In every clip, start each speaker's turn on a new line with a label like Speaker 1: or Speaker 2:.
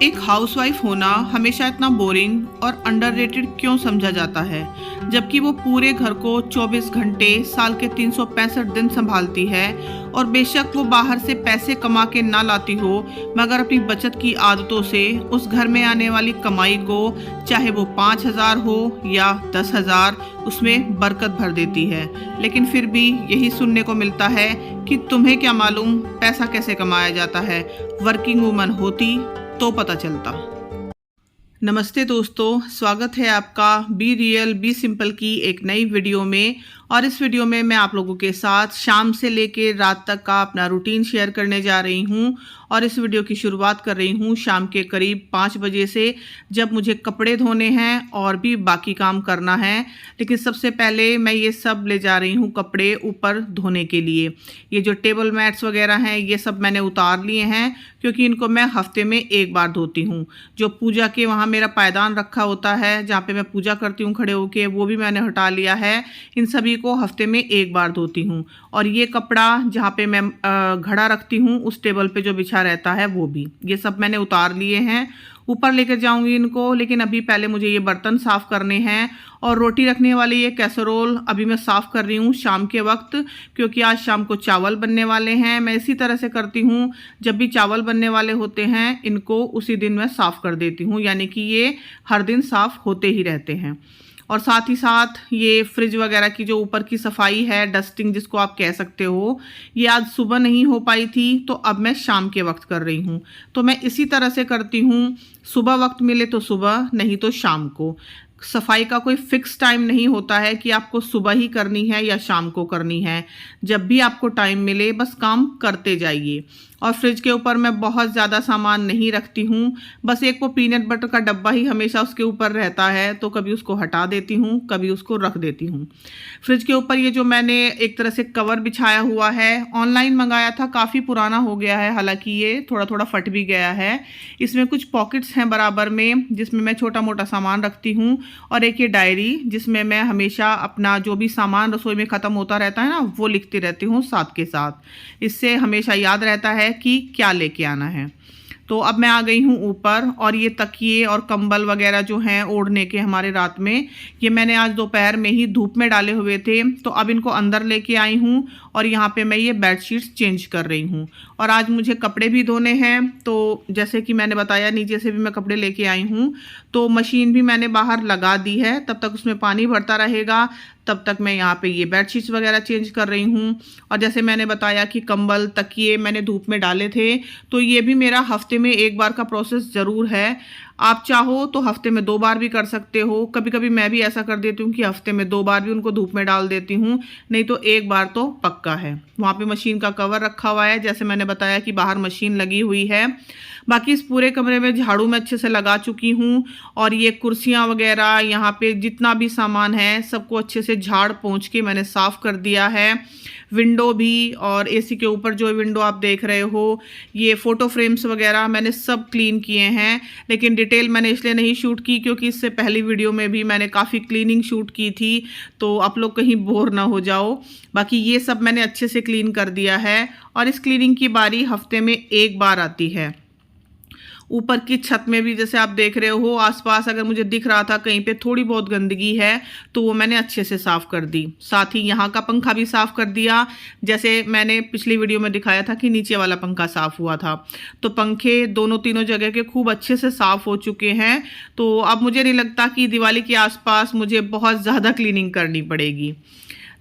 Speaker 1: एक हाउसवाइफ होना हमेशा इतना बोरिंग और अंडररेटेड क्यों समझा जाता है, जबकि वो पूरे घर को 24 घंटे साल के 365 दिन संभालती है। और बेशक वो बाहर से पैसे कमा के ना लाती हो, मगर अपनी बचत की आदतों से उस घर में आने वाली कमाई को, चाहे वो 5,000 हो या 10,000, उसमें बरकत भर देती है। लेकिन फिर भी यही सुनने को मिलता है कि तुम्हें क्या मालूम पैसा कैसे कमाया जाता है, वर्किंग वूमन होती तो पता चलता। नमस्ते दोस्तों, स्वागत है आपका बी रियल बी सिंपल की एक नई वीडियो में। और इस वीडियो में मैं आप लोगों के साथ शाम से लेकर रात तक का अपना रूटीन शेयर करने जा रही हूं। और इस वीडियो की शुरुआत कर रही हूं शाम के करीब 5 बजे से, जब मुझे कपड़े धोने हैं और भी बाकी काम करना है। लेकिन सबसे पहले मैं ये सब ले जा रही हूं कपड़े ऊपर धोने के लिए। ये जो टेबल मैट्स वगैरह हैं ये सब मैंने उतार लिए हैं, क्योंकि इनको मैं हफ्ते में एक बार धोती हूँ। जो पूजा के वहाँ मेरा पायदान रखा होता है, जहाँ पे मैं पूजा करती हूँ खड़े होके, वो भी मैंने हटा लिया है। इन सभी को हफ्ते में एक बार धोती हूँ। और ये कपड़ा जहाँ पे मैं घड़ा रखती हूँ उस टेबल पे जो बिछा रहता है वो भी, ये सब मैंने उतार लिए हैं। ऊपर लेकर जाऊंगी इनको, लेकिन अभी पहले मुझे ये बर्तन साफ़ करने हैं। और रोटी रखने वाली ये कैसरोल अभी मैं साफ़ कर रही हूँ शाम के वक्त, क्योंकि आज शाम को चावल बनने वाले हैं। मैं इसी तरह से करती हूँ, जब भी चावल बनने वाले होते हैं इनको उसी दिन मैं साफ़ कर देती हूँ, यानी कि ये हर दिन साफ़ होते ही रहते हैं। और साथ ही साथ ये फ्रिज वगैरह की जो ऊपर की सफाई है, डस्टिंग जिसको आप कह सकते हो, ये आज सुबह नहीं हो पाई थी, तो अब मैं शाम के वक्त कर रही हूँ। तो मैं इसी तरह से करती हूँ, सुबह वक्त मिले तो सुबह, नहीं तो शाम को। सफाई का कोई फिक्स टाइम नहीं होता है कि आपको सुबह ही करनी है या शाम को करनी है। जब भी आपको टाइम मिले बस काम करते जाइए। और फ्रिज के ऊपर मैं बहुत ज़्यादा सामान नहीं रखती हूँ, बस एक वो पीनट बटर का डब्बा ही हमेशा उसके ऊपर रहता है, तो कभी उसको हटा देती हूँ, कभी उसको रख देती हूँ। फ्रिज के ऊपर ये जो मैंने एक तरह से कवर बिछाया हुआ है, ऑनलाइन मंगाया था, काफ़ी पुराना हो गया है, हालांकि ये थोड़ा थोड़ा फट भी गया है। इसमें कुछ पॉकेट्स हैं बराबर में, जिसमें मैं छोटा मोटा सामान रखती हूँ। और एक ये डायरी, जिसमें मैं हमेशा अपना जो भी सामान रसोई में ख़त्म होता रहता है ना, वो लिखती रहती हूँ साथ के साथ। इससे हमेशा याद रहता है कि क्या लेके आना है। तो अब मैं आ गई हूँ ऊपर, और ये तकिए और कंबल वगैरह जो हैं ओढ़ने के हमारे रात में, ये मैंने आज दोपहर में ही धूप में डाले हुए थे, तो अब इनको अंदर लेके आई हूँ। और यहाँ पे मैं ये बेडशीट्स चेंज कर रही हूँ। और आज मुझे कपड़े भी धोने हैं, तो जैसे कि मैंने बताया नीचे से भी मैं कपड़े लेके आई हूँ, तो मशीन भी मैंने बाहर लगा दी है, तब तक उसमें पानी भरता रहेगा, तब तक मैं यहाँ पे ये बेडशीट्स वगैरह चेंज कर रही हूँ। और जैसे मैंने बताया कि कंबल तकिए मैंने धूप में डाले थे, तो ये भी मेरा हफ्ते में एक बार का प्रोसेस ज़रूर है। आप चाहो तो हफ्ते में 2 बार भी कर सकते हो। कभी कभी मैं भी ऐसा कर देती हूँ कि हफ्ते में 2 बार भी उनको धूप में डाल देती हूँ, नहीं तो एक बार तो पक्का है। वहाँ पे मशीन का कवर रखा हुआ है, जैसे मैंने बताया कि बाहर मशीन लगी हुई है। बाकी इस पूरे कमरे में झाड़ू मैं अच्छे से लगा चुकी हूँ। और ये कुर्सियाँ वगैरह, यहाँ पे जितना भी सामान है, सबको अच्छे से झाड़ पोंछ के मैंने साफ़ कर दिया है। विंडो भी, और एसी के ऊपर जो विंडो आप देख रहे हो, ये फ़ोटो फ्रेम्स वगैरह मैंने सब क्लीन किए हैं। लेकिन डिटेल मैंने इसलिए नहीं शूट की, क्योंकि इससे पहली वीडियो में भी मैंने काफ़ी क्लीनिंग शूट की थी, तो आप लोग कहीं बोर ना हो जाओ। बाकी ये सब मैंने अच्छे से क्लीन कर दिया है। और इस क्लीनिंग की बारी हफ्ते में एक बार आती है। ऊपर की छत में भी जैसे आप देख रहे हो, आसपास अगर मुझे दिख रहा था कहीं पे थोड़ी बहुत गंदगी है, तो वो मैंने अच्छे से साफ़ कर दी। साथ ही यहाँ का पंखा भी साफ़ कर दिया, जैसे मैंने पिछली वीडियो में दिखाया था कि नीचे वाला पंखा साफ़ हुआ था। तो पंखे दोनों तीनों जगह के खूब अच्छे से साफ़ हो चुके हैं। तो अब मुझे नहीं लगता कि दिवाली के आसपास मुझे बहुत ज़्यादा क्लीनिंग करनी पड़ेगी।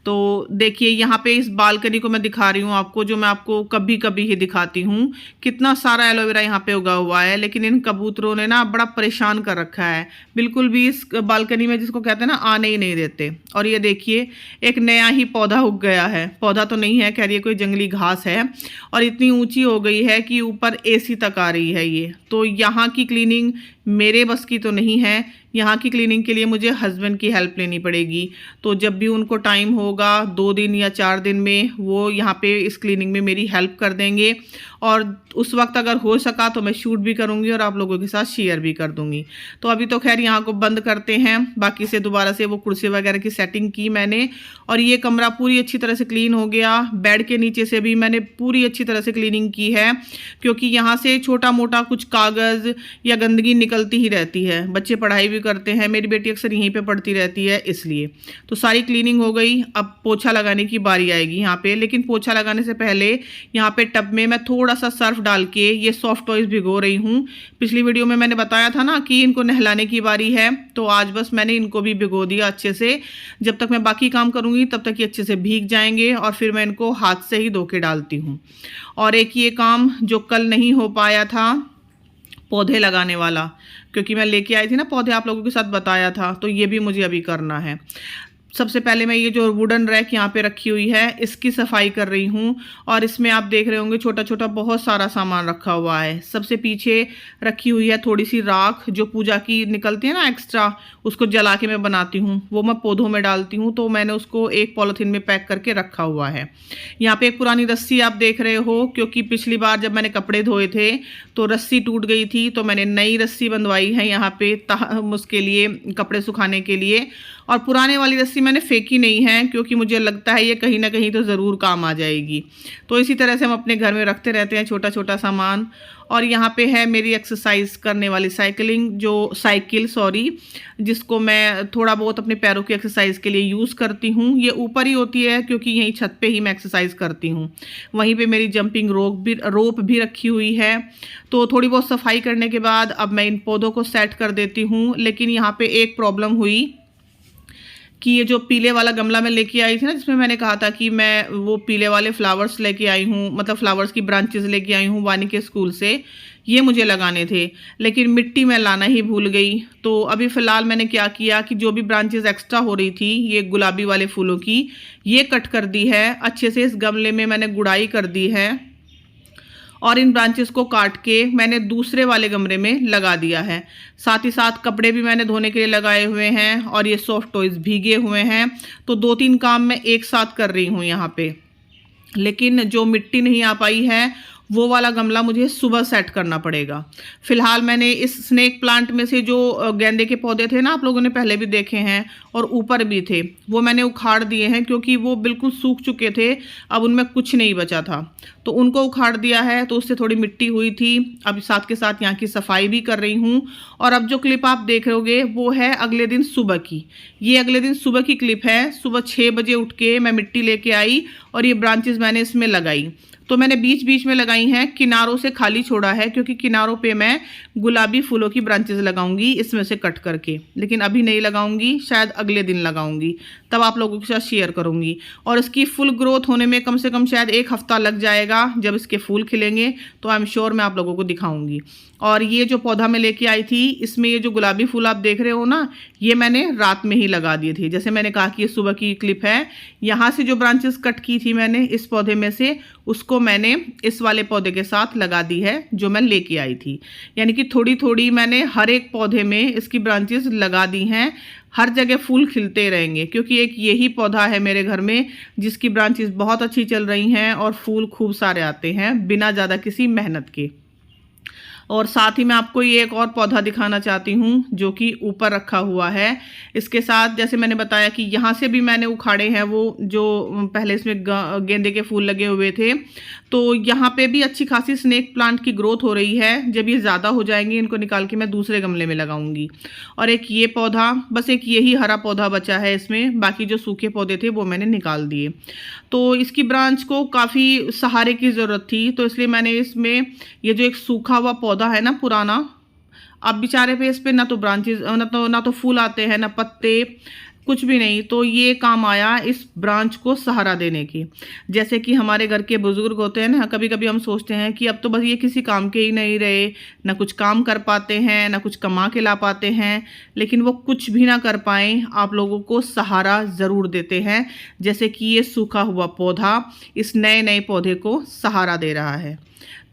Speaker 1: तो देखिए यहाँ पे इस बालकनी को मैं दिखा रही हूँ आपको, जो मैं आपको कभी कभी ही दिखाती हूँ। कितना सारा एलोवेरा यहाँ पे उगा हुआ है, लेकिन इन कबूतरों ने ना बड़ा परेशान कर रखा है। बिल्कुल भी इस बालकनी में, जिसको कहते हैं ना, आने ही नहीं देते। और ये देखिए एक नया ही पौधा उग गया है। पौधा तो नहीं है, खैर ये कोई जंगली घास है, और इतनी ऊंची हो गई है कि ऊपर एसी तक आ रही है ये। तो यहाँ की क्लीनिंग मेरे बस की तो नहीं है। यहाँ की क्लीनिंग के लिए मुझे हस्बैंड की हेल्प लेनी पड़ेगी। तो जब भी उनको टाइम होगा 2 दिन या 4 दिन में, वो यहाँ पे इस क्लीनिंग में मेरी हेल्प कर देंगे और उस वक्त अगर हो सका तो मैं शूट भी करूँगी और आप लोगों के साथ शेयर भी कर दूँगी। तो अभी तो खैर यहाँ को बंद करते हैं। बाकी से दोबारा से वो कुर्सी वगैरह की सेटिंग की मैंने और ये कमरा पूरी अच्छी तरह से क्लीन हो गया। बेड के नीचे से भी मैंने पूरी अच्छी तरह से क्लीनिंग की है, क्योंकि यहाँ से छोटा मोटा कुछ कागज़ या गंदगी निकलती ही रहती है। बच्चे पढ़ाई भी करते हैं, मेरी बेटी अक्सर यहीं पे पढ़ती रहती है, इसलिए तो सारी क्लीनिंग हो गई। अब पोछा लगाने की बारी आएगी यहाँ पे, लेकिन पोछा लगाने से पहले यहाँ पे टब में मैं थोड़ा सा सर्फ डाल के ये सॉफ्ट टॉयज भिगो रही हूँ। पिछली वीडियो में मैंने बताया था ना कि इनको नहलाने की बारी है, तो आज बस मैंने इनको भी भिगो दिया अच्छे से। जब तक मैं बाकी काम करूँगी तब तक ये अच्छे से भीग जाएंगे और फिर मैं इनको हाथ से ही धो के डालती हूँ। और एक ये काम जो कल नहीं हो पाया था, पौधे लगाने वाला, क्योंकि मैं लेके आई थी ना पौधे, आप लोगों के साथ बताया था, तो ये भी मुझे अभी करना है। सबसे पहले मैं ये जो वुडन रैक यहाँ पे रखी हुई है इसकी सफाई कर रही हूँ और इसमें आप देख रहे होंगे छोटा छोटा बहुत सारा सामान रखा हुआ है। सबसे पीछे रखी हुई है थोड़ी सी राख जो पूजा की निकलती है ना एक्स्ट्रा, उसको जला के मैं बनाती हूँ, वो मैं पौधों में डालती हूँ। तो मैंने उसको एक पॉलीथीन में पैक करके रखा हुआ है। यहाँ पे एक पुरानी रस्सी आप देख रहे हो, क्योंकि पिछली बार जब मैंने कपड़े धोए थे तो रस्सी टूट गई थी, तो मैंने नई रस्सी बंधवाई है यहाँ पे उसके लिए, कपड़े सुखाने के लिए। और पुराने वाली रस्सी मैंने फेंकी नहीं है, क्योंकि मुझे लगता है ये कहीं ना कहीं तो ज़रूर काम आ जाएगी। तो इसी तरह से हम अपने घर में रखते रहते हैं छोटा छोटा सामान। और यहाँ पे है मेरी एक्सरसाइज करने वाली साइकिल जिसको मैं थोड़ा बहुत अपने पैरों की एक्सरसाइज के लिए यूज़ करती हूँ। ये ऊपर ही होती है क्योंकि यहीं छत पे ही मैं एक्सरसाइज करती हूँ। वहीं पे मेरी जंपिंग रोप भी रखी हुई है। तो थोड़ी बहुत सफाई करने के बाद अब मैं इन पौधों को सेट कर देती हूँ। लेकिन यहाँ पे एक प्रॉब्लम हुई कि ये जो पीले वाला गमला मैं लेके आई थी ना, जिसमें मैंने कहा था कि मैं वो पीले वाले फ्लावर्स लेके आई हूँ, मतलब फ्लावर्स की ब्रांचेस लेके आई हूँ वानी के स्कूल से, ये मुझे लगाने थे, लेकिन मिट्टी मैं लाना ही भूल गई। तो अभी फ़िलहाल मैंने क्या किया कि जो भी ब्रांचेस एक्स्ट्रा हो रही थी ये गुलाबी वाले फूलों की, ये कट कर दी है अच्छे से। इस गमले में मैंने गुड़ाई कर दी है और इन ब्रांचेस को काट के मैंने दूसरे वाले गमले में लगा दिया है। साथ ही साथ कपड़े भी मैंने धोने के लिए लगाए हुए हैं और ये सॉफ्ट टॉयज भीगे हुए हैं। तो 2-3 काम मैं एक साथ कर रही हूँ यहाँ पे। लेकिन जो मिट्टी नहीं आ पाई है वो वाला गमला मुझे सुबह सेट करना पड़ेगा। फिलहाल मैंने इस स्नेक प्लांट में से जो गेंदे के पौधे थे ना, आप लोगों ने पहले भी देखे हैं और ऊपर भी थे, वो मैंने उखाड़ दिए हैं क्योंकि वो बिल्कुल सूख चुके थे, अब उनमें कुछ नहीं बचा था, तो उनको उखाड़ दिया है। तो उससे थोड़ी मिट्टी हुई थी। अब साथ के साथ यहाँ की सफाई भी कर रही हूँ। और अब जो क्लिप आप देख रहोगे वो है अगले दिन सुबह की। ये अगले दिन सुबह की क्लिप है। सुबह 6 बजे उठ के मैं मिट्टी लेके आई और ये ब्रांचेस मैंने इसमें लगाई। तो मैंने बीच बीच में लगाई हैं, किनारों से खाली छोड़ा है क्योंकि किनारों पे मैं गुलाबी फूलों की ब्रांचेस लगाऊंगी इसमें से कट करके। लेकिन अभी नहीं लगाऊंगी, शायद अगले दिन लगाऊंगी, तब आप लोगों के साथ शेयर करूंगी। और इसकी फुल ग्रोथ होने में कम से कम शायद 1 हफ्ता लग जाएगा। जब इसके फूल खिलेंगे तो आई एम श्योर मैं आप लोगों को दिखाऊंगी। और ये जो पौधा मैं लेके आई थी, इसमें ये जो गुलाबी फूल आप देख रहे हो ना, ये मैंने रात में ही लगा दिए थे। जैसे मैंने कहा कि ये सुबह की क्लिप है। यहाँ से जो ब्रांचेस कट की थी मैंने इस पौधे में से, उसको मैंने इस वाले पौधे के साथ लगा दी है जो मैं लेके आई थी। यानी कि थोड़ी थोड़ी मैंने हर एक पौधे में इसकी ब्रांचेस लगा दी हैं। हर जगह फूल खिलते रहेंगे क्योंकि एक यही पौधा है मेरे घर में जिसकी ब्रांचेस बहुत अच्छी चल रही हैं और फूल खूब सारे आते हैं बिना ज़्यादा किसी मेहनत के। और साथ ही मैं आपको ये एक और पौधा दिखाना चाहती हूँ जो कि ऊपर रखा हुआ है। इसके साथ जैसे मैंने बताया कि यहाँ से भी मैंने उखाड़े हैं वो जो पहले इसमें गेंदे के फूल लगे हुए थे। तो यहाँ पे भी अच्छी खासी स्नेक प्लांट की ग्रोथ हो रही है। जब ये ज़्यादा हो जाएंगे इनको निकाल के मैं दूसरे गमले में लगाऊंगी। और एक ये पौधा, बस एक यही हरा पौधा बचा है इसमें, बाकी जो सूखे पौधे थे वो मैंने निकाल दिए। तो इसकी ब्रांच को काफ़ी सहारे की ज़रूरत थी, तो इसलिए मैंने इसमें ये जो एक सूखा हुआ पौधा है ना पुराना, अब बेचारे पे इस पे ना तो ब्रांचेस ना तो फूल आते हैं ना पत्ते, कुछ भी नहीं। तो ये काम आया इस ब्रांच को सहारा देने की। जैसे कि हमारे घर के बुजुर्ग होते हैं ना, कभी कभी हम सोचते हैं कि अब तो बस ये किसी काम के ही नहीं रहे, ना कुछ काम कर पाते हैं ना कुछ कमा के ला पाते हैं, लेकिन वो कुछ भी ना कर पाएँ आप लोगों को सहारा ज़रूर देते हैं। जैसे कि ये सूखा हुआ पौधा इस नए नए पौधे को सहारा दे रहा है।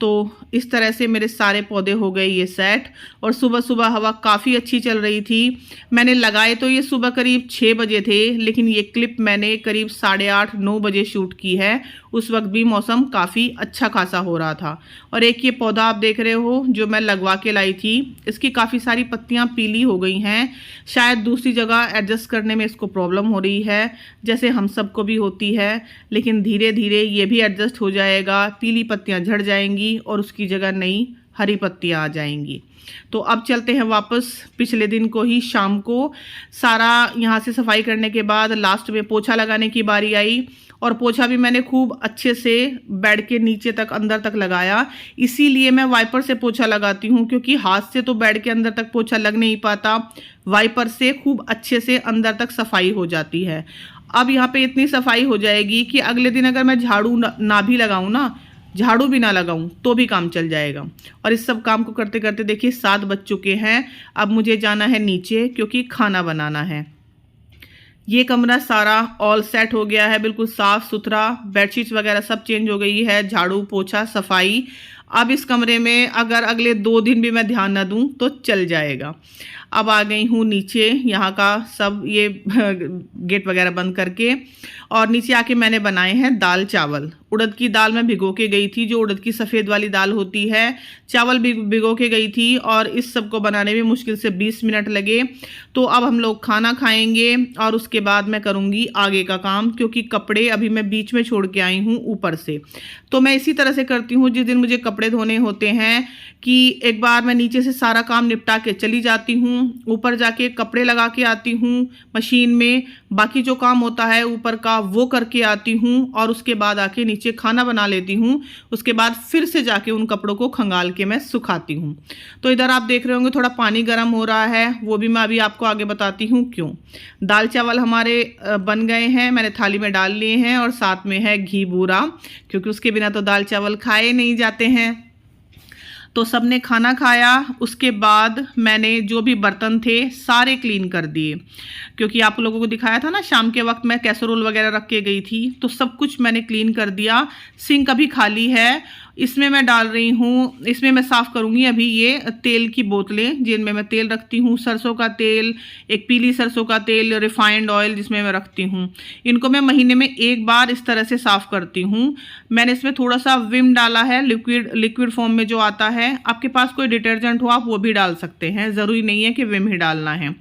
Speaker 1: तो इस तरह से मेरे सारे पौधे हो गए ये सेट। और सुबह सुबह हवा काफ़ी अच्छी चल रही थी। मैंने लगाए तो ये सुबह करीब 6 बजे थे, लेकिन ये क्लिप मैंने करीब 8:30-9 बजे शूट की है। उस वक्त भी मौसम काफ़ी अच्छा खासा हो रहा था। और एक ये पौधा आप देख रहे हो जो मैं लगवा के लाई थी, इसकी काफ़ी सारी पत्तियां पीली हो गई हैं। शायद दूसरी जगह एडजस्ट करने में इसको प्रॉब्लम हो रही है, जैसे हम सबको भी होती है, लेकिन धीरे धीरे ये भी एडजस्ट हो जाएगा। पीली पत्तियां झड़ जाएंगी और उसकी जगह नई हरी पत्तियां आ जाएंगी। तो अब चलते हैं वापस पिछले दिन को ही। शाम को सारा यहाँ से सफाई करने के बाद लास्ट में पोछा लगाने की बारी आई, और पोछा भी मैंने खूब अच्छे से बेड के नीचे तक अंदर तक लगाया। इसीलिए मैं वाइपर से पोछा लगाती हूँ, क्योंकि हाथ से तो बेड के अंदर तक पोछा लग नहीं पाता। वाइपर से खूब अच्छे से अंदर तक सफाई हो जाती है। अब यहाँ पे इतनी सफाई हो जाएगी कि अगले दिन अगर मैं झाड़ू ना भी लगाऊँ ना, झाड़ू भी ना लगाऊं तो भी काम चल जाएगा। और इस सब काम को करते करते देखिए 7 बज चुके हैं। अब मुझे जाना है नीचे, क्योंकि खाना बनाना है। ये कमरा सारा ऑल सेट हो गया है, बिल्कुल साफ सुथरा। बेडशीट्स वगैरह सब चेंज हो गई है, झाड़ू पोछा सफाई। अब इस कमरे में अगर अगले 2 दिन भी मैं ध्यान ना दूं तो चल जाएगा। अब आ गई हूँ नीचे, यहाँ का सब ये गेट वगैरह बंद करके। और नीचे आके मैंने बनाए हैं दाल चावल। उड़द की दाल मैं भिगो के गई थी, जो उड़द की सफ़ेद वाली दाल होती है। चावल भी भिगो के गई थी, और इस सब को बनाने में मुश्किल से 20 मिनट लगे। तो अब हम लोग खाना खाएंगे और उसके बाद मैं करूँगी आगे का काम, क्योंकि कपड़े अभी मैं बीच में छोड़ के आई हूँ ऊपर से। तो मैं इसी तरह से करती हूँ, जिस दिन मुझे कपड़े धोने होते हैं कि एक बार मैं नीचे से सारा काम निपटा के चली जाती हूँ, ऊपर जाके कपड़े लगा के आती हूँ मशीन में, बाकी जो काम होता है ऊपर का वो करके आती हूँ, और उसके बाद आके नीचे खाना बना लेती हूँ। उसके बाद फिर से जाके उन कपड़ों को खंगाल के मैं सुखाती हूँ। तो इधर आप देख रहे होंगे थोड़ा पानी गर्म हो रहा है, वो भी मैं अभी आपको आगे बताती हूँ क्यों। दाल चावल हमारे बन गए हैं, मैंने थाली में डाल लिए हैं, और साथ में है घी बूरा, क्योंकि उसके बिना तो दाल चावल खाए नहीं जाते हैं। तो सबने खाना खाया, उसके बाद मैंने जो भी बर्तन थे सारे क्लीन कर दिए, क्योंकि आप लोगों को दिखाया था ना शाम के वक्त मैं कैसरोल वगैरह रख के गई थी, तो सब कुछ मैंने क्लीन कर दिया। सिंक अभी खाली है, इसमें मैं डाल रही हूँ, इसमें मैं साफ़ करूँगी अभी ये तेल की बोतलें, जिनमें मैं तेल रखती हूँ, सरसों का तेल, एक पीली सरसों का तेल, रिफाइंड ऑयल जिसमें मैं रखती हूँ। इनको मैं महीने में एक बार इस तरह से साफ़ करती हूँ। मैंने इसमें थोड़ा सा विम डाला है, लिक्विड फॉर्म में जो आता है। आपके पास कोई डिटर्जेंट हो आप वो भी डाल सकते हैं, ज़रूरी नहीं है कि विम ही डालना है।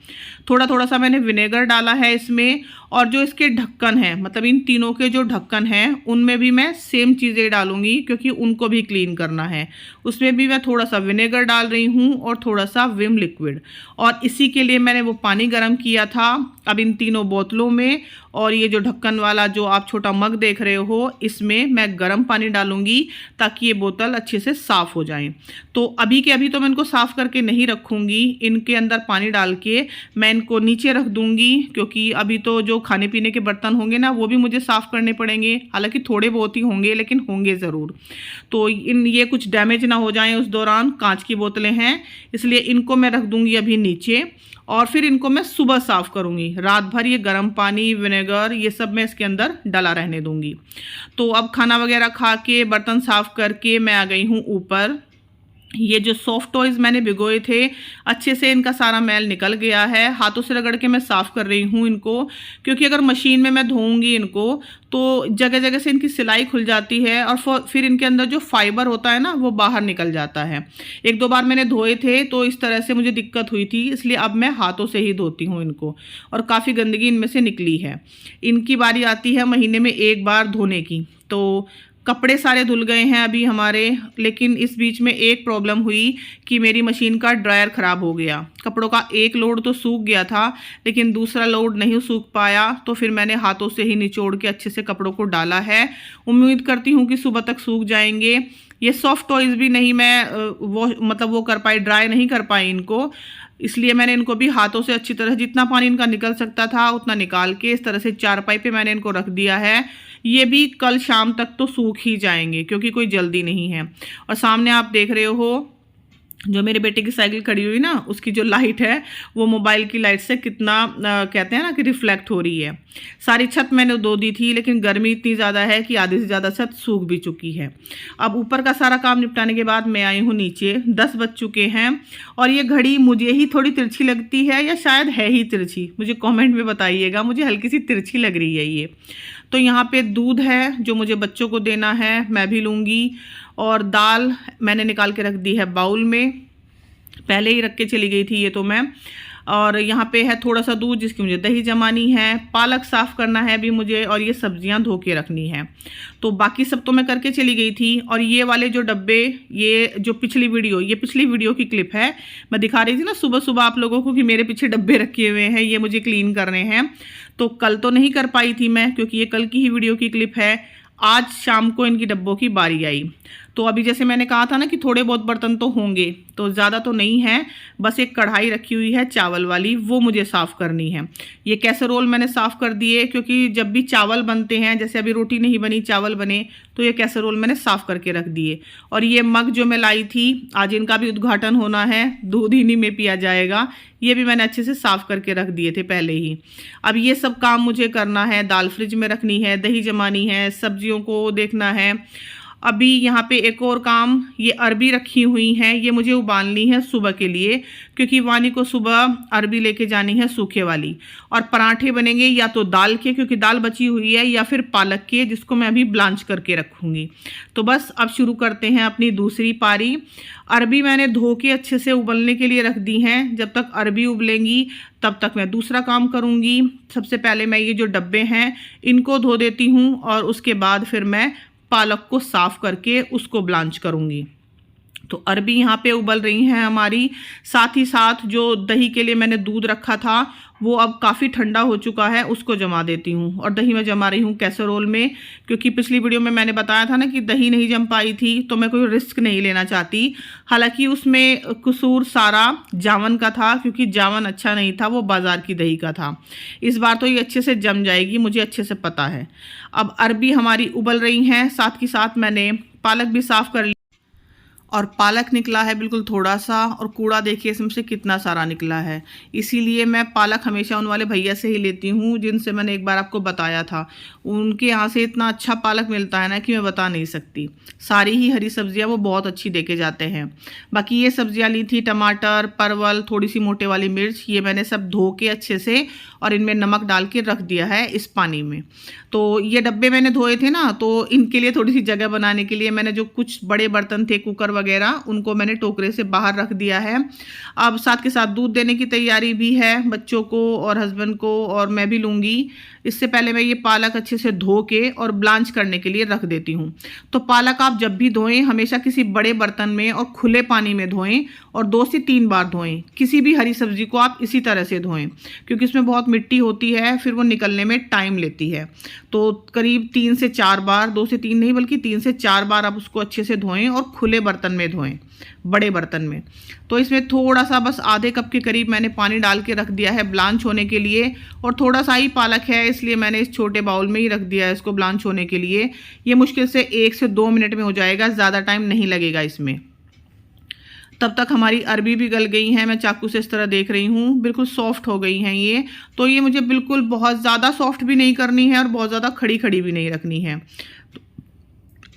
Speaker 1: थोड़ा थोड़ा सा मैंने विनेगर डाला है इसमें, और जो इसके ढक्कन हैं, मतलब इन तीनों के जो ढक्कन हैं उनमें भी मैं सेम चीज़ें डालूंगी, क्योंकि उनको भी क्लीन करना है। उसमें भी मैं थोड़ा सा विनेगर डाल रही हूँ और थोड़ा सा विम लिक्विड, और इसी के लिए मैंने वो पानी गर्म किया था। अब इन तीनों बोतलों में, और ये जो ढक्कन वाला जो आप छोटा मग देख रहे हो, इसमें मैं गर्म पानी डालूंगी ताकि ये बोतल अच्छे से साफ़ हो जाए। तो अभी के अभी तो मैं इनको साफ़ करके नहीं रखूँगी, इनके अंदर पानी डाल के मैं इनको नीचे रख दूँगी, क्योंकि अभी तो जो खाने पीने के बर्तन होंगे ना वो भी मुझे साफ़ करने पड़ेंगे। हालांकि थोड़े बहुत ही होंगे, लेकिन होंगे ज़रूर। तो ये कुछ डैमेज ना हो जाएं उस दौरान। कांच की बोतलें हैं, इसलिए इनको मैं रख दूँगी अभी नीचे, और फिर इनको मैं सुबह साफ़ करूँगी। रात भर ये गर्म पानी, विनेगर, ये सब मैं इसके अंदर डला रहने दूँगी। तो अब खाना वगैरह खा के बर्तन साफ़ करके मैं आ गई हूँ ऊपर। ये जो सॉफ्ट टॉयज़ मैंने भिगोए थे, अच्छे से इनका सारा मैल निकल गया है। हाथों से रगड़ के मैं साफ़ कर रही हूँ इनको, क्योंकि अगर मशीन में मैं धोऊंगी इनको तो जगह जगह से इनकी सिलाई खुल जाती है, और फिर इनके अंदर जो फाइबर होता है ना वो बाहर निकल जाता है। 1-2 बार मैंने धोए थे तो इस तरह से मुझे दिक्कत हुई थी, इसलिए अब मैं हाथों से ही धोती हूँ इनको, और काफ़ी गंदगी इनमें से निकली है। इनकी बारी आती है महीने में 1 बार धोने की। तो कपड़े सारे धुल गए हैं अभी हमारे, लेकिन इस बीच में एक प्रॉब्लम हुई कि मेरी मशीन का ड्रायर ख़राब हो गया। कपड़ों का एक लोड तो सूख गया था, लेकिन दूसरा लोड नहीं सूख पाया, तो फिर मैंने हाथों से ही निचोड़ के अच्छे से कपड़ों को डाला है। उम्मीद करती हूँ कि सुबह तक सूख जाएंगे। ये सॉफ्ट टॉयज़ भी नहीं मैं वो कर पाई, ड्राई नहीं कर पाई इनको, इसलिए मैंने इनको भी हाथों से अच्छी तरह जितना पानी इनका निकल सकता था उतना निकाल के इस तरह से चारपाई पे मैंने इनको रख दिया है। ये भी कल शाम तक तो सूख ही जाएंगे, क्योंकि कोई जल्दी नहीं है। और सामने आप देख रहे हो जो मेरे बेटे की साइकिल खड़ी हुई ना, उसकी जो लाइट है वो मोबाइल की लाइट से कितना कहते हैं ना कि रिफ्लेक्ट हो रही है। सारी छत मैंने धो दी थी, लेकिन गर्मी इतनी ज़्यादा है कि आधी से ज़्यादा छत सूख भी चुकी है। अब ऊपर का सारा काम निपटाने के बाद मैं आई हूँ नीचे। 10 बज चुके हैं और ये घड़ी मुझे ही थोड़ी तिरछी लगती है या शायद है ही तिरछी, मुझे कॉमेंट में बताइएगा। मुझे हल्की सी तिरछी लग रही है ये। तो यहाँ पे दूध है जो मुझे बच्चों को देना है, मैं भी लूँगी। और दाल मैंने निकाल के रख दी है बाउल में, पहले ही रख के चली गई थी ये तो मैं। और यहाँ पे है थोड़ा सा दूध जिसकी मुझे दही जमानी है, पालक साफ़ करना है भी मुझे, और ये सब्जियां धो के रखनी है। तो बाकी सब तो मैं करके चली गई थी। और ये वाले जो डब्बे, ये जो पिछली वीडियो की क्लिप है, मैं दिखा रही थी ना सुबह सुबह आप लोगों को कि मेरे पीछे डब्बे रखे हुए हैं, ये मुझे क्लीन करने हैं। तो कल तो नहीं कर पाई थी मैं, क्योंकि ये कल की ही वीडियो की क्लिप है। आज शाम को इनकी डब्बों की बारी आई। तो अभी जैसे मैंने कहा था ना कि थोड़े बहुत बर्तन तो होंगे, तो ज़्यादा तो नहीं है, बस एक कढ़ाई रखी हुई है चावल वाली, वो मुझे साफ़ करनी है। ये कैसरोल मैंने साफ़ कर दिए, क्योंकि जब भी चावल बनते हैं, जैसे अभी रोटी नहीं बनी चावल बने, तो ये कैसरोल मैंने साफ़ करके रख दिए। और ये मग जो मैं लाई थी, आज इनका भी उद्घाटन होना है, दूध इन्हीं में पिया जाएगा। ये भी मैंने अच्छे से साफ़ करके रख दिए थे पहले ही। अब ये सब काम मुझे करना है, दाल फ्रिज में रखनी है, दही जमानी है, सब्जियों को देखना है। अभी यहाँ पे एक और काम, ये अरबी रखी हुई हैं, ये मुझे उबालनी है सुबह के लिए, क्योंकि वानी को सुबह अरबी लेके जानी है सूखे वाली। और पराठे बनेंगे या तो दाल के, क्योंकि दाल बची हुई है, या फिर पालक के, जिसको मैं अभी ब्लांच करके रखूँगी। तो बस अब शुरू करते हैं अपनी दूसरी पारी। अरबी मैंने धो के अच्छे से उबलने के लिए रख दी हैं। जब तक अरबी उबलेंगी तब तक मैं दूसरा काम करूँगी। सबसे पहले मैं ये जो डब्बे हैं इनको धो देती हूँ, और उसके बाद फिर मैं पालक को साफ़ करके उसको ब्लांच करूँगी। तो अरबी यहाँ पे उबल रही हैं हमारी। साथ ही साथ जो दही के लिए मैंने दूध रखा था वो अब काफ़ी ठंडा हो चुका है, उसको जमा देती हूँ। और दही मैं जमा रही हूँ कैसरोल में, क्योंकि पिछली वीडियो में मैंने बताया था ना कि दही नहीं जम पाई थी, तो मैं कोई रिस्क नहीं लेना चाहती। हालांकि उसमें कसूर सारा जावन का था, क्योंकि जावन अच्छा नहीं था, वो बाज़ार की दही का था। इस बार तो ये अच्छे से जम जाएगी, मुझे अच्छे से पता है। अब अरबी हमारी उबल रही हैं, साथ ही साथ मैंने पालक भी साफ़ कर, और पालक निकला है बिल्कुल थोड़ा सा, और कूड़ा देखिए इसमें से कितना सारा निकला है। इसीलिए मैं पालक हमेशा उन वाले भैया से ही लेती हूँ जिनसे मैंने एक बार आपको बताया था। उनके यहाँ से इतना अच्छा पालक मिलता है ना कि मैं बता नहीं सकती। सारी ही हरी सब्जियाँ वो बहुत अच्छी देके जाते हैं। बाकी ये सब्जियाँ ली थी, टमाटर, परवल, थोड़ी सी मोटे वाली मिर्च, ये मैंने सब धो के अच्छे से और इनमें नमक डाल के रख दिया है इस पानी में। तो ये डब्बे मैंने धोए थे ना, तो इनके लिए थोड़ी सी जगह बनाने के लिए मैंने जो कुछ बड़े बर्तन थे, कुकर वगैरह, उनको मैंने टोकरे से बाहर रख दिया है। अब साथ के साथ दूध देने की तैयारी भी है बच्चों को और हस्बैंड को, और मैं भी लूँगी। इससे पहले मैं ये पालक अच्छे से धो के और ब्लांच करने के लिए रख देती हूँ। तो पालक आप जब भी धोएं हमेशा किसी बड़े बर्तन में और खुले पानी में धोएं, और 2 से 3 बार धोएं। किसी भी हरी सब्जी को आप इसी तरह से धोएं, क्योंकि इसमें बहुत मिट्टी होती है, फिर वो निकलने में टाइम लेती है। तो करीब 3 से 4 बार, 2 से 3 नहीं बल्कि 3 से 4 बार आप उसको अच्छे से धोएं, और खुले बर्तन में धोएं, बड़े बर्तन में। तो इसमें थोड़ा सा, बस आधे कप के करीब मैंने पानी डाल के रख दिया है ब्लांच होने के लिए, और थोड़ा सा ही पालक है इसलिए मैंने इस छोटे बाउल में ही रख दिया है इसको ब्लांच होने के लिए। ये मुश्किल से 1 से 2 मिनट में हो जाएगा, ज़्यादा टाइम नहीं लगेगा इसमें। तब तक हमारी अरबी भी गल गई हैं, मैं चाकू से इस तरह देख रही हूँ, बिल्कुल सॉफ्ट हो गई हैं ये। तो ये मुझे बिल्कुल बहुत ज़्यादा सॉफ्ट भी नहीं करनी है और बहुत ज़्यादा खड़ी खड़ी भी नहीं रखनी है।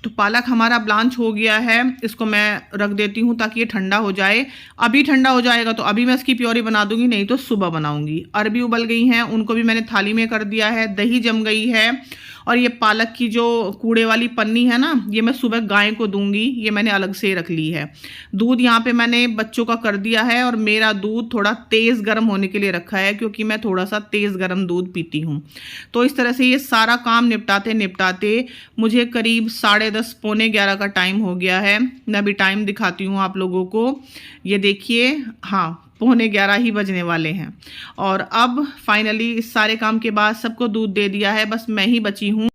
Speaker 1: तो पालक हमारा ब्लांच हो गया है, इसको मैं रख देती हूँ ताकि ये ठंडा हो जाए। अभी ठंडा हो जाएगा तो अभी मैं इसकी प्योरी बना दूंगी, नहीं तो सुबह बनाऊंगी। अरबी उबल गई हैं, उनको भी मैंने थाली में कर दिया है, दही जम गई है। और ये पालक की जो कूड़े वाली पन्नी है ना, ये मैं सुबह गाय को दूंगी, ये मैंने अलग से रख ली है। दूध यहाँ पे मैंने बच्चों का कर दिया है, और मेरा दूध थोड़ा तेज़ गर्म होने के लिए रखा है, क्योंकि मैं थोड़ा सा तेज़ गर्म दूध पीती हूँ। तो इस तरह से ये सारा काम निपटाते निपटाते मुझे करीब 10:30 पौने 11 का टाइम हो गया है। मैं अभी टाइम दिखाती हूँ आप लोगों को, ये देखिए, हाँ 11:15 ही बजने वाले हैं। और अब फाइनली इस सारे काम के बाद सबको दूध दे दिया है, बस मैं ही बची हूँ।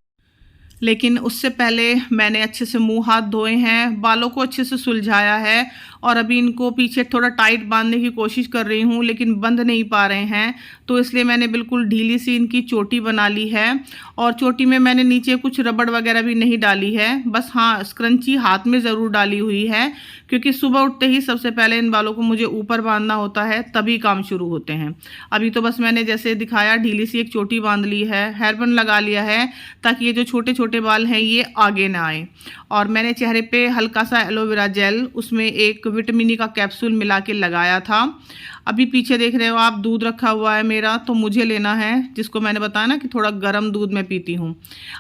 Speaker 1: लेकिन उससे पहले मैंने अच्छे से मुंह हाथ धोए हैं, बालों को अच्छे से सुलझाया है, और अभी इनको पीछे थोड़ा टाइट बांधने की कोशिश कर रही हूँ, लेकिन बंध नहीं पा रहे हैं। तो इसलिए मैंने बिल्कुल ढीली सी इनकी चोटी बना ली है। और चोटी में मैंने नीचे कुछ रबड़ वगैरह भी नहीं डाली है, बस हाँ स्क्रंची हाथ में ज़रूर डाली हुई है, क्योंकि सुबह उठते ही सबसे पहले इन बालों को मुझे ऊपर बांधना होता है, तभी काम शुरू होते हैं। अभी तो बस मैंने जैसे दिखाया ढीली सी एक चोटी बांध ली है, हेयर बैंड लगा लिया है, ताकि ये जो छोटे छोटे बाल हैं ये आगे ना आए। और मैंने चेहरे पे हल्का सा एलोवेरा जेल, उसमें एक विटामिन ई का कैप्सूल मिला के लगाया था। अभी पीछे देख रहे हो आप दूध रखा हुआ है मेरा, तो मुझे लेना है, जिसको मैंने बताया ना कि थोड़ा गर्म दूध मैं पीती हूँ।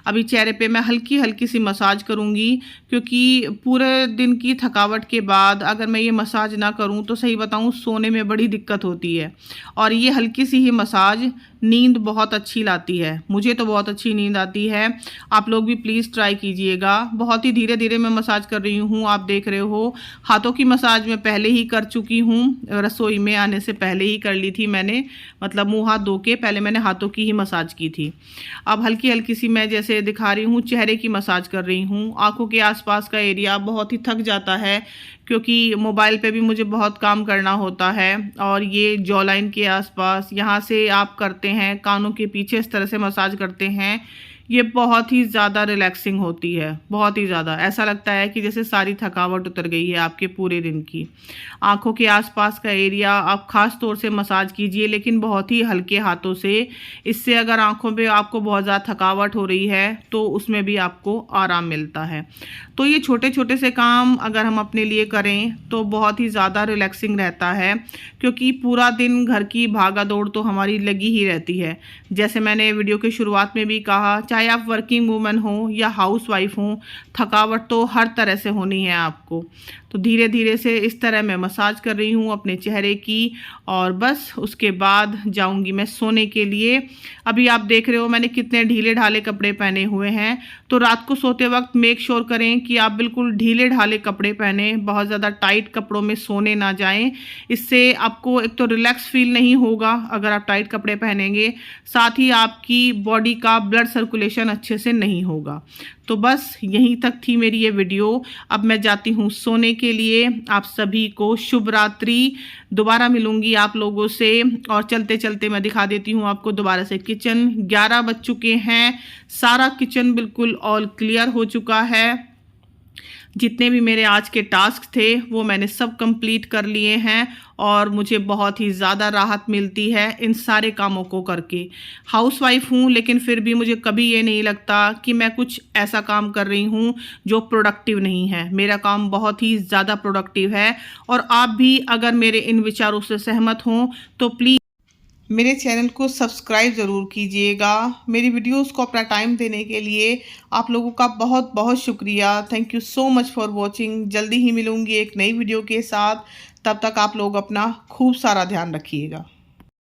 Speaker 1: अभी चेहरे पे मैं हल्की हल्की सी मसाज करूँगी, क्योंकि पूरे दिन की थकावट के बाद अगर मैं ये मसाज ना करूँ तो सही बताऊँ सोने में बड़ी दिक्कत होती है। और ये हल्की सी ही मसाज नींद बहुत अच्छी लाती है, मुझे तो बहुत अच्छी नींद आती है। आप लोग भी प्लीज़ ट्राई कीजिएगा। बहुत ही धीरे धीरे मैं मसाज कर रही हूँ, आप देख रहे हो। हाथों की मसाज मैं पहले ही कर चुकी हूँ, रसोई में आने से पहले ही कर ली थी मैंने, मतलब मुँह हाथ धो के पहले मैंने हाथों की ही मसाज की थी। अब हल्की हल्की सी मैं जैसे दिखा रही हूँ चेहरे की मसाज कर रही हूँ। आँखों के आसपास का एरिया बहुत ही थक जाता है, क्योंकि मोबाइल पे भी मुझे बहुत काम करना होता है। और ये जॉ लाइन के आसपास यहाँ से आप करते हैं, कानों के पीछे इस तरह से मसाज करते हैं, ये बहुत ही ज़्यादा रिलैक्सिंग होती है, बहुत ही ज़्यादा। ऐसा लगता है कि जैसे सारी थकावट उतर गई है आपके पूरे दिन की। आँखों के आसपास का एरिया आप ख़ास तौर से मसाज कीजिए, लेकिन बहुत ही हल्के हाथों से। इससे अगर आँखों पे आपको बहुत ज़्यादा थकावट हो रही है तो उसमें भी आपको आराम मिलता है। तो ये छोटे छोटे से काम अगर हम अपने लिए करें तो बहुत ही ज़्यादा रिलैक्सिंग रहता है, क्योंकि पूरा दिन घर की भागा दौड़ तो हमारी लगी ही रहती है। जैसे मैंने वीडियो की शुरुआत में भी कहा, चाहे आप वर्किंग वूमेन हो या हाउस वाइफ हो, थकावट तो हर तरह से होनी है आपको। तो धीरे धीरे से इस तरह मैं मसाज कर रही हूँ अपने चेहरे की, और बस उसके बाद जाऊँगी मैं सोने के लिए। अभी आप देख रहे हो मैंने कितने ढीले ढाले कपड़े पहने हुए हैं। तो रात को सोते वक्त मेक श्योर करें कि आप बिल्कुल ढीले ढाले कपड़े पहने, बहुत ज़्यादा टाइट कपड़ों में सोने ना जाएं। इससे आपको एक तो रिलैक्स फील नहीं होगा अगर आप टाइट कपड़े पहनेंगे, साथ ही आपकी बॉडी का ब्लड सर्कुलेशन अच्छे से नहीं होगा। तो बस यहीं तक थी मेरी ये वीडियो। अब मैं जाती हूँ सोने के लिए। आप सभी को शुभ रात्रि। दोबारा मिलूंगी आप लोगों से। और चलते चलते मैं दिखा देती हूँ आपको दोबारा से किचन। 11 बज चुके हैं, सारा किचन बिल्कुल ऑल क्लियर हो चुका है। जितने भी मेरे आज के टास्क थे वो मैंने सब कंप्लीट कर लिए हैं, और मुझे बहुत ही ज़्यादा राहत मिलती है इन सारे कामों को करके। हाउसवाइफ हूँ, लेकिन फिर भी मुझे कभी ये नहीं लगता कि मैं कुछ ऐसा काम कर रही हूँ जो प्रोडक्टिव नहीं है। मेरा काम बहुत ही ज़्यादा प्रोडक्टिव है। और आप भी अगर मेरे इन विचारों से सहमत हों तो प्लीज़ मेरे चैनल को सब्सक्राइब ज़रूर कीजिएगा। मेरी वीडियोस को अपना टाइम देने के लिए आप लोगों का बहुत बहुत शुक्रिया। Thank you so much for watching. जल्दी ही मिलूँगी एक नई वीडियो के साथ। तब तक आप लोग अपना खूब सारा ध्यान रखिएगा।